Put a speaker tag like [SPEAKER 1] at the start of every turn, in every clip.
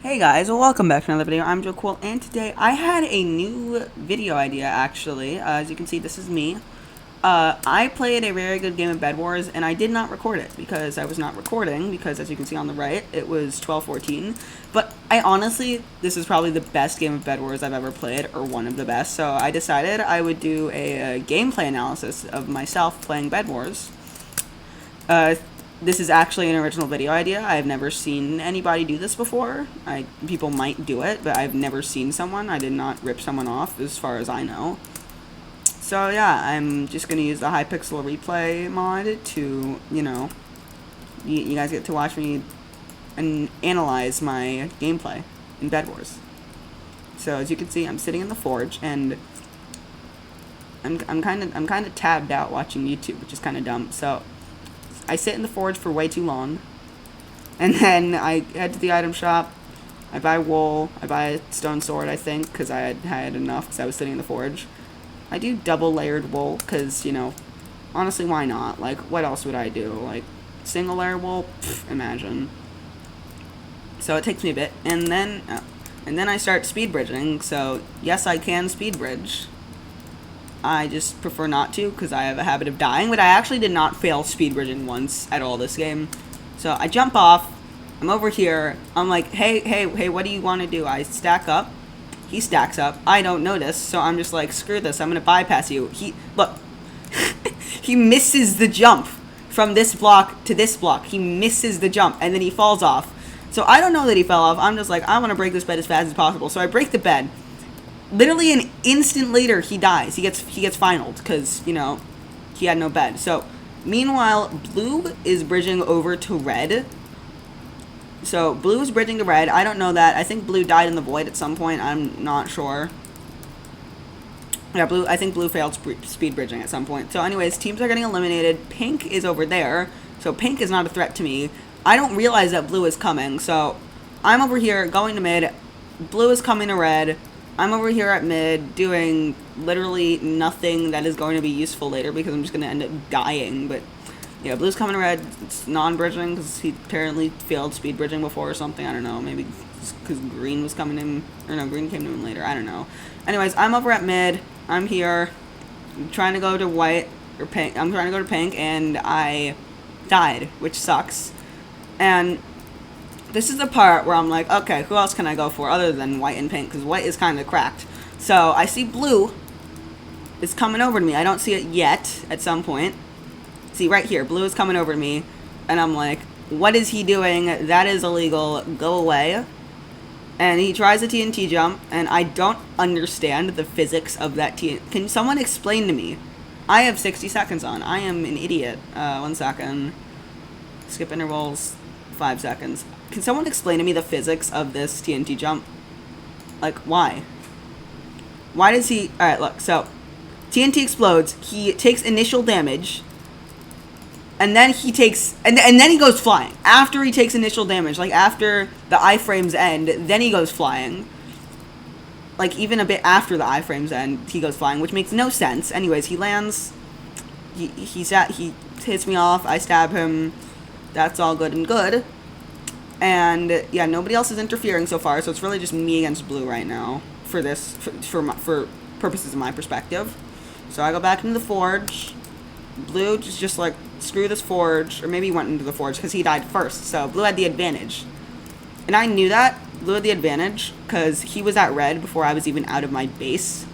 [SPEAKER 1] Hey guys, well, welcome back to another video. I'm Joe Cool, and today I had a new video idea actually. As you can see, this is me. I played a very good game of Bed Wars, and I did not record it because I was not recording, because as you can see on the right, it was 12:14. But I honestly, this is probably the best game of Bed Wars I've ever played, or one of the best, so I decided I would do a gameplay analysis of myself playing Bed Wars. This is actually an original video idea. I've never seen anybody do this before. People might do it, but I've never seen someone. I did not rip someone off, as far as I know. So yeah, I'm just going to use the Hypixel replay mod to, you guys get to watch me and analyze my gameplay in Bed Wars. So as you can see, I'm sitting in the forge, and I'm kind of tabbed out watching YouTube, which is kind of dumb. So I sit in the forge for way too long, and then I head to the item shop. I buy wool. I buy a stone sword, I think, because I had enough because I was sitting in the forge. I do double layered wool because, honestly, why not? Like, what else would I do? Like, single layer wool? Pfft, imagine. So it takes me a bit, and then I start speed bridging. So yes, I can speed bridge. I just prefer not to because I have a habit of dying, but I actually did not fail speed bridging once at all this game. So I jump off, I'm over here, I'm like, hey, what do you want to do? I stack up, he stacks up, I don't notice, so I'm just like, screw this, I'm going to bypass you. Look, he misses the jump from this block to this block. He misses the jump, and then he falls off. So I don't know that he fell off. I'm just like, I want to break this bed as fast as possible. So I break the bed. Literally an instant later, he dies. He gets finaled because, he had no bed. So, meanwhile, blue is bridging over to red. So, blue is bridging to red. I don't know that. I think blue died in the void at some point. I'm not sure. Yeah, I think blue failed speed bridging at some point. So, anyways, teams are getting eliminated. Pink is over there. So, pink is not a threat to me. I don't realize that blue is coming. So, I'm over here going to mid. Blue is coming to red. I'm over here at mid doing literally nothing that is going to be useful later because I'm just going to end up dying. But yeah, blue's coming to red. It's non-bridging because he apparently failed speed bridging before or something. I don't know. Maybe because green was coming in. Or no, green came to him later. I don't know. Anyways, I'm over at mid. I'm here. I'm trying to go to white or pink. I'm trying to go to pink, and I died, which sucks. And this is the part where I'm like, okay, who else can I go for other than white and pink? Because white is kind of cracked. So I see blue is coming over to me. I don't see it yet at some point. See, right here, blue is coming over to me. And I'm like, what is he doing? That is illegal. Go away. And he tries a TNT jump, and I don't understand the physics of that TNT. Can someone explain to me? I have 60 seconds on. I am an idiot. 1 second. Skip intervals. 5 seconds. Can someone explain to me the physics of this TNT jump? Like, why? Why does he... Alright, look. So, TNT explodes. He takes initial damage. And then he takes... And then he goes flying. After he takes initial damage. Like, after the iframes end, then he goes flying. Like, even a bit after the iframes end, he goes flying, which makes no sense. Anyways, he lands. He hits me off. I stab him. That's all good and good. And yeah, nobody else is interfering so far, so it's really just me against blue right now for this, for purposes of my perspective. So I go back into the forge. Blue just like, screw this forge, or maybe he went into the forge because he died first. So blue had the advantage, and I knew that blue had the advantage because he was at red before I was even out of my base.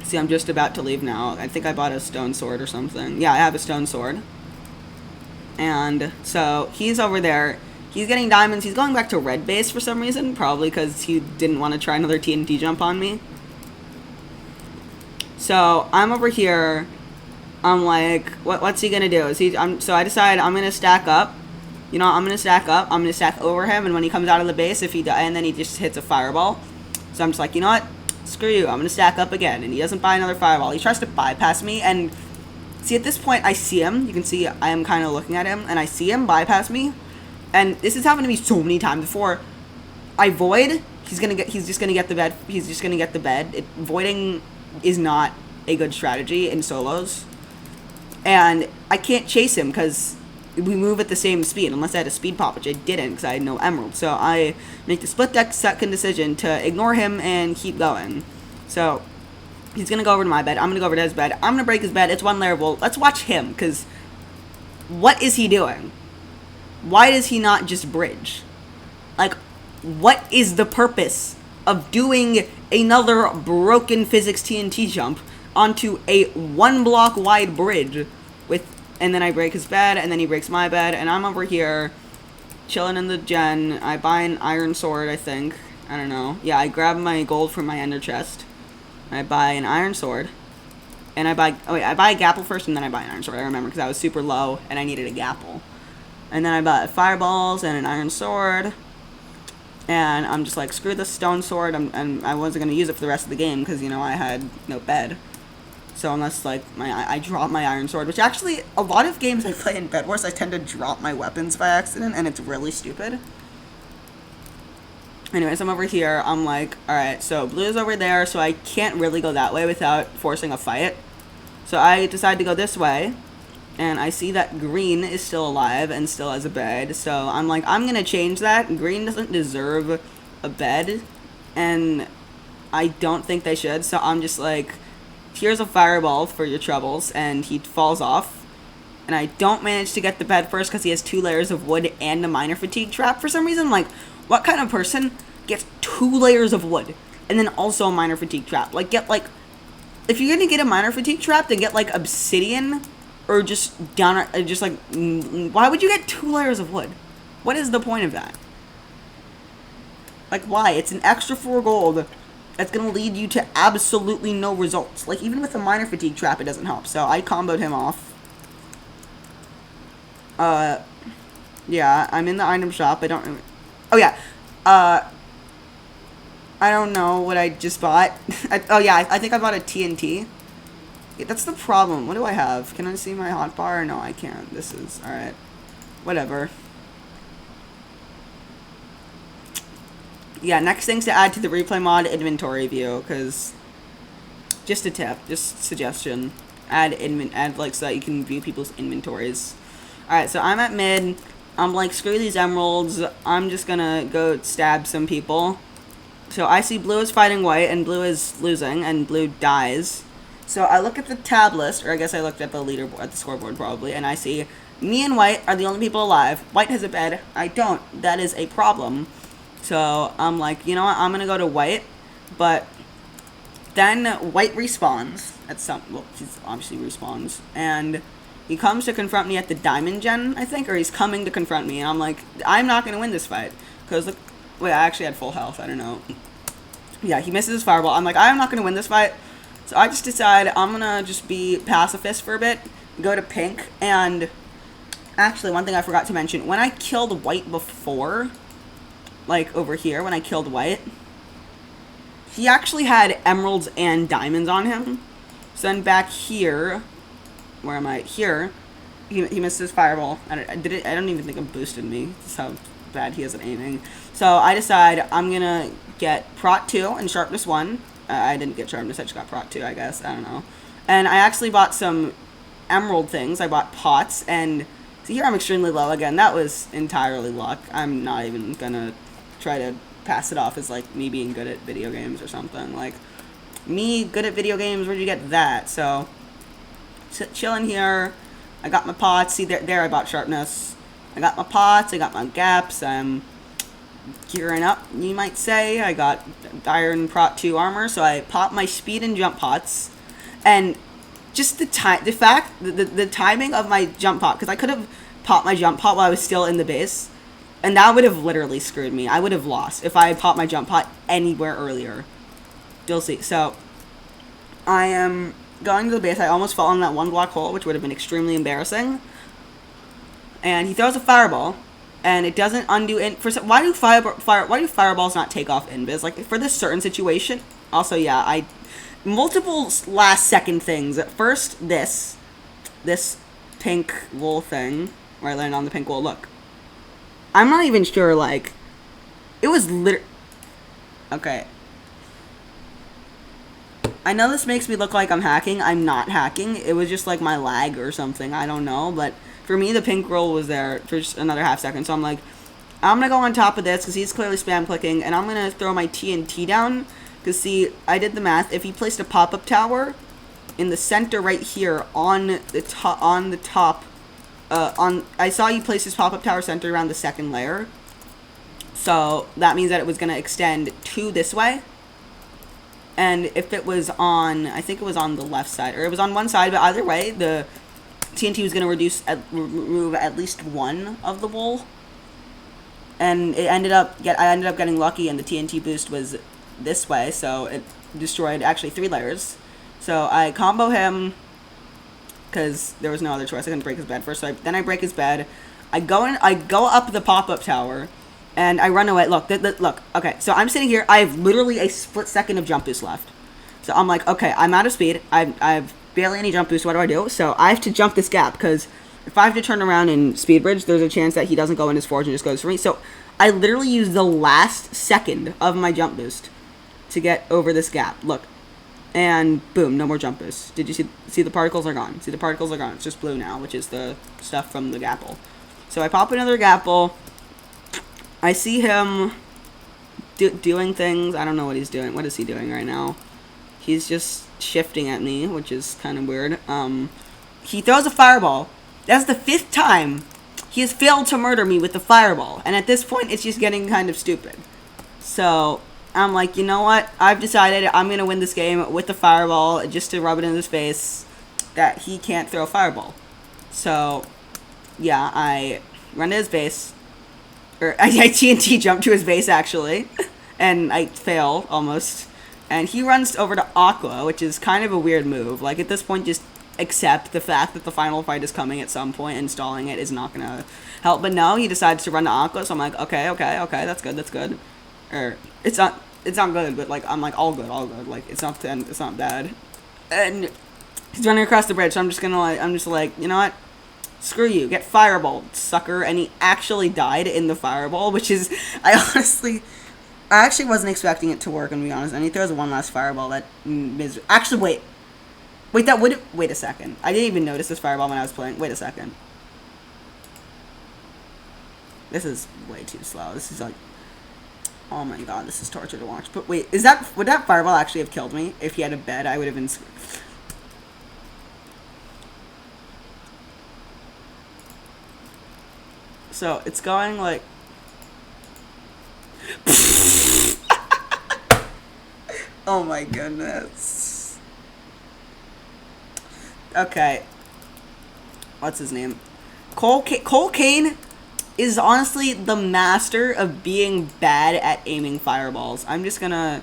[SPEAKER 1] See, I'm just about to leave now. I think I bought a stone sword or something. Yeah, I have a stone sword. And so he's over there. He's getting diamonds. He's going back to red base for some reason. Probably because he didn't want to try another TNT jump on me. So I'm over here. I'm like, what's he going to do? So I decide I'm going to stack up. I'm going to stack up. I'm going to stack over him. And when he comes out of the base, and then he just hits a fireball. So I'm just like, you know what? Screw you. I'm going to stack up again. And he doesn't buy another fireball. He tries to bypass me. And see, at this point, I see him. You can see I am kind of looking at him. And I see him bypass me. And this has happened to me so many times before. I void. He's just gonna get the bed. He's just gonna get the bed. Voiding is not a good strategy in solos. And I can't chase him because we move at the same speed, unless I had a speed pop, which I didn't because I had no emerald. So I make the split second decision to ignore him and keep going. So he's gonna go over to my bed. I'm gonna go over to his bed. I'm gonna break his bed. It's one layer. Well, let's watch him, because what is he doing? Why does he not just bridge? Like, what is the purpose of doing another broken physics TNT jump onto a 1 block wide bridge and then I break his bed, and then he breaks my bed, and I'm over here chilling in the gen. I buy an iron sword, I think. I don't know. Yeah, I grab my gold from my ender chest. I buy an iron sword. And I buy a gapple first, and then I buy an iron sword. I remember, because I was super low, and I needed a gapple. And then I bought fireballs and an iron sword. And I'm just like, screw the stone sword. And I wasn't going to use it for the rest of the game, because, you know, I had no bed. So unless, like, I drop my iron sword, which actually, a lot of games I play in bedwars, I tend to drop my weapons by accident, and it's really stupid. Anyways, I'm over here. I'm like, alright, so blue's over there, so I can't really go that way without forcing a fight. So I decide to go this way, and I see that green is still alive and still has a bed. So I'm like, I'm gonna change that. Green doesn't deserve a bed, and I don't think they should, so I'm just like, here's a fireball for your troubles, and he falls off. And I don't manage to get the bed first because he has 2 layers of wood and a minor fatigue trap for some reason. Like, what kind of person gets 2 layers of wood and then also a minor fatigue trap? Like, get, like, if you're gonna get a minor fatigue trap, then get, like, obsidian, or just why would you get 2 layers of wood? What is the point of that? Like, why? It's an extra 4 gold that's going to lead you to absolutely no results. Like, even with a minor fatigue trap, it doesn't help. So, I comboed him off. Yeah, I'm in the item shop. I don't... Oh, yeah. I don't know what I just bought. I think I bought a TNT. Yeah, that's the problem. What do I have? Can I see my hotbar? No, I can't. This is... Alright. Whatever. Yeah, next thing's to add to the replay mod inventory view, because just a tip, just suggestion, add like so that you can view people's inventories. Alright, so I'm at mid. I'm like, screw these emeralds. I'm just gonna go stab some people. So I see blue is fighting white, and blue is losing, and blue dies. So I look at the tab list, or I guess I looked at the leaderboard, at the scoreboard probably, and I see me and white are the only people alive. White has a bed. I don't. That is a problem. So, I'm like, you know what, I'm gonna go to white, but then white respawns at well, he obviously respawns, and he comes to confront me at the diamond gen, I think, or he's coming to confront me, and I'm like, I'm not gonna win this fight, because, look, wait, I actually had full health, I don't know. Yeah, he misses his fireball. I'm like, I'm not gonna win this fight, so I just decide I'm gonna just be pacifist for a bit, go to pink, and actually, one thing I forgot to mention, when I killed white before, like, over here, when I killed white, he actually had emeralds and diamonds on him. So then back here, where am I? Here, he missed his fireball. I don't even think it boosted me. That's how bad he is at aiming. So I decide I'm gonna get Prot 2 and Sharpness 1. I didn't get Sharpness, I just got Prot 2, I guess. I don't know. And I actually bought some emerald things. I bought pots, and see, here I'm extremely low again. That was entirely luck. I'm not even gonna try to pass it off as, like, me being good at video games or something. Like, me good at video games, where'd you get that? So, chilling here. I got my pots. See, there I bought sharpness. I got my pots. I got my gaps. I'm gearing up, you might say. I got iron prot 2 armor, so I pop my speed and jump pots. And just the timing of my jump pot, because I could have popped my jump pot while I was still in the base, and that would have literally screwed me. I would have lost if I had popped my jump pot anywhere earlier. You'll see. So, I am going to the base. I almost fell in that 1 block hole, which would have been extremely embarrassing. And he throws a fireball, and it doesn't undo why do fireballs not take off invis? Like, for this certain situation. Also, yeah, multiple last second things. At first, this pink wool thing, where I landed on the pink wool. Look. I'm not even sure, like, it was okay. I know this makes me look like I'm hacking. I'm not hacking. It was just, like, my lag or something. I don't know, but For me, the pink roll was there for just another half second. So I'm like, I'm going to go on top of this because he's clearly spam clicking. And I'm going to throw my TNT down. Because, see, I did the math. If he placed a pop-up tower in the center right here on the top, I saw you place his pop-up tower centered around the second layer. So that means that it was going to extend to this way. And if it was on, I think it was on the left side, or it was on one side, but either way, the TNT was going to remove at least one of the wool. And I ended up getting lucky, and the TNT boost was this way, so it destroyed actually 3 layers. So I combo him because there was no other choice. I couldn't break his bed first. So then I break his bed. I go up the pop-up tower, and I run away. Look. Okay, so I'm sitting here. I have literally a split second of jump boost left. So I'm like, okay, I'm out of speed. I've barely any jump boost. What do I do? So I have to jump this gap because if I have to turn around and speed bridge, there's a chance that he doesn't go in his forge and just goes for me. So I literally used the last second of my jump boost to get over this gap. Look. And boom, no more jump boost. Did you see the particles are gone? See, the particles are gone. It's just blue now, which is the stuff from the gapple. So I pop another gapple. I see him doing things. I don't know what he's doing. What is he doing right now? He's just shifting at me, which is kind of weird. He throws a fireball. That's the 5th time he has failed to murder me with the fireball. And at this point, it's just getting kind of stupid. So I'm like, you know what? I've decided I'm going to win this game with the fireball just to rub it in his face that he can't throw a fireball. So, yeah, I run to his base. Or I TNT jump to his base, actually. And I fail, almost. And he runs over to Aqua, which is kind of a weird move. Like, at this point, just accept the fact that the final fight is coming at some point, and stalling it is not going to help. But no, he decides to run to Aqua, so I'm like, okay, that's good. Or, it's not good, but, like, I'm like, all good. Like, it's not bad. And he's running across the bridge, so I'm just like, you know what? Screw you, get fireballed, sucker. And he actually died in the fireball, which is, I actually wasn't expecting it to work, I'm gonna be honest. And he throws one last fireball that actually, wait a second. I didn't even notice this fireball when I was playing. Wait a second. This is way too slow. This is like, oh my god, this is torture to watch. But wait, would that fireball actually have killed me? If he had a bed, I would have been screwed. So, it's going like... Oh my goodness. Okay. What's his name? Cole Kane is honestly the master of being bad at aiming fireballs. I'm just gonna...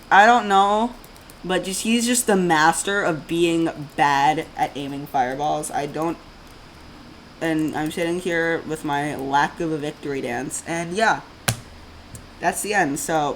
[SPEAKER 1] I don't know, but he's just the master of being bad at aiming fireballs. And I'm sitting here with my lack of a victory dance. And yeah, that's the end. So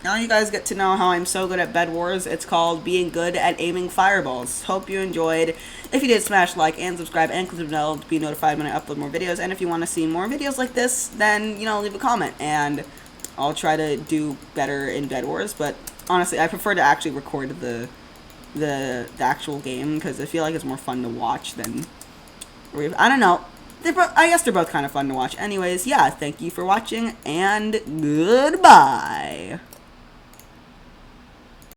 [SPEAKER 1] now you guys get to know how I'm so good at Bed Wars. It's called being good at aiming fireballs. Hope you enjoyed. If you did, smash like and subscribe and click the bell to be notified when I upload more videos. And if you want to see more videos like this, then, leave a comment. And I'll try to do better in Bed Wars. But honestly, I prefer to actually record the actual game, because I feel like it's more fun to watch than... I don't know. I guess they're both kind of fun to watch. Anyways, yeah, thank you for watching, and goodbye.